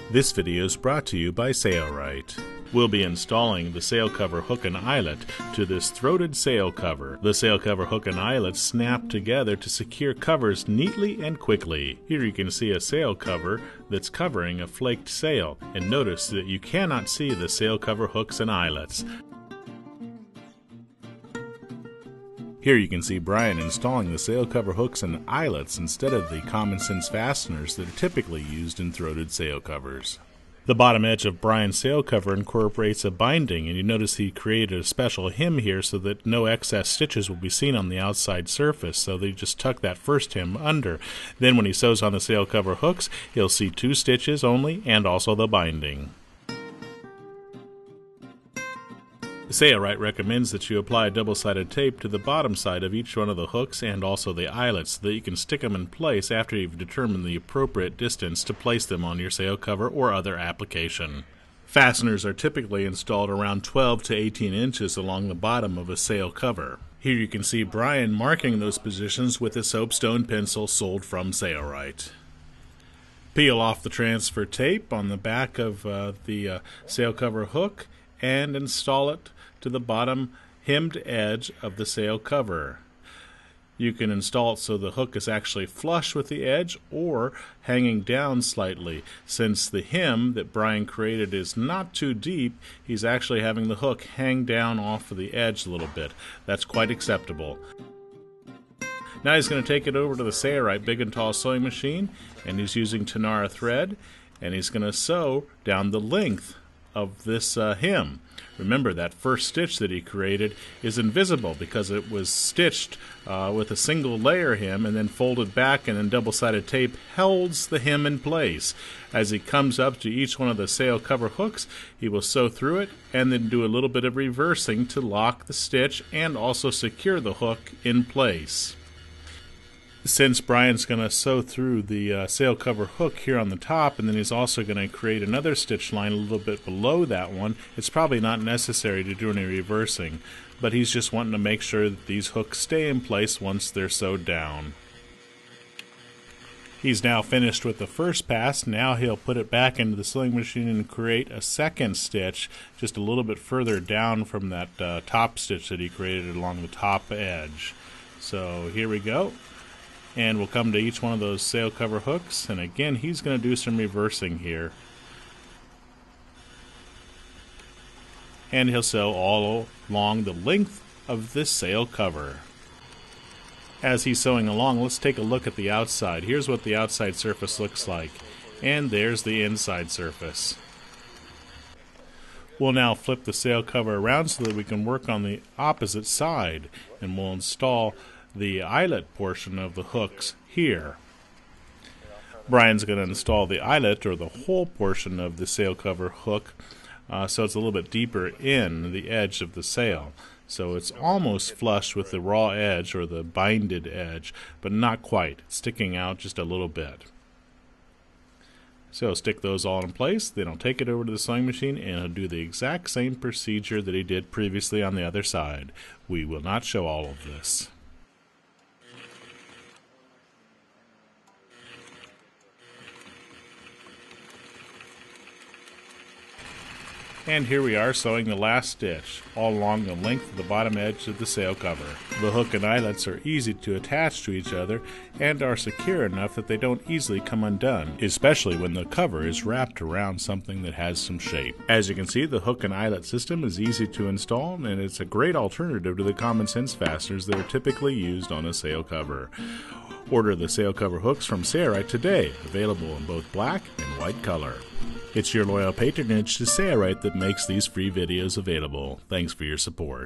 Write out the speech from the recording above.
This video is brought to you by Eyelets. We'll be installing the sail cover hook and eyelet to this throated sail cover. The sail cover hook and eyelet snap together to secure covers neatly and quickly. Here you can see a sail cover that's covering a flaked sail, and notice that you cannot see the sail cover hooks and eyelets. Here you can see Brian installing the sail cover hooks and eyelets instead of the common sense fasteners that are typically used in throated sail covers. The bottom edge of Brian's sail cover incorporates a binding, and you notice he created a special hem here so that no excess stitches will be seen on the outside surface, so they just tuck that first hem under. Then when he sews on the sail cover hooks, he'll see 2 stitches only and also the binding. Eyelets recommends that you apply double-sided tape to the bottom side of each one of the hooks and also the eyelets so that you can stick them in place after you've determined the appropriate distance to place them on your sail cover or other application. Fasteners are typically installed around 12 to 18 inches along the bottom of a sail cover. Here you can see Brian marking those positions with a soapstone pencil sold from Eyelets. Peel off the transfer tape on the back of the sail cover hook and install it to the bottom hemmed edge of the sail cover. You can install it so the hook is actually flush with the edge or hanging down slightly. Since the hem that Brian created is not too deep, he's actually having the hook hang down off of the edge a little bit. That's quite acceptable. Now he's going to take it over to the Eyelets Big and Tall sewing machine, and he's using Tanara thread, and he's going to sew down the length of this hem. Remember, that first stitch that he created is invisible because it was stitched with a single layer hem and then folded back, and then double-sided tape holds the hem in place. As he comes up to each one of the sail cover hooks, he will sew through it and then do a little bit of reversing to lock the stitch and also secure the hook in place. Since Brian's going to sew through the sail cover hook here on the top, and then he's also going to create another stitch line a little bit below that one, it's probably not necessary to do any reversing, but he's just wanting to make sure that these hooks stay in place once they're sewed down. He's now finished with the first pass. Now he'll put it back into the sewing machine and create a second stitch just a little bit further down from that top stitch that he created along the top edge. So here we go. And we'll come to each one of those sail cover hooks, and again he's going to do some reversing here. And he'll sew all along the length of this sail cover. As he's sewing along, let's take a look at the outside. Here's what the outside surface looks like, and there's the inside surface. We'll now flip the sail cover around so that we can work on the opposite side, and we'll install the eyelet portion of the hooks here. Brian's going to install the eyelet, or the whole portion of the sail cover hook, so it's a little bit deeper in the edge of the sail. So it's almost flush with the raw edge or the binded edge, but not quite. It's sticking out just a little bit. So stick those all in place, then I'll take it over to the sewing machine and I'll do the exact same procedure that he did previously on the other side. We will not show all of this. And here we are sewing the last stitch, all along the length of the bottom edge of the sail cover. The hook and eyelets are easy to attach to each other and are secure enough that they don't easily come undone, especially when the cover is wrapped around something that has some shape. As you can see, the hook and eyelet system is easy to install, and it's a great alternative to the common sense fasteners that are typically used on a sail cover. Order the sail cover hooks from Eyelets today, available in both black and white color. It's your loyal patronage to Eyelets that makes these free videos available. Thanks for your support.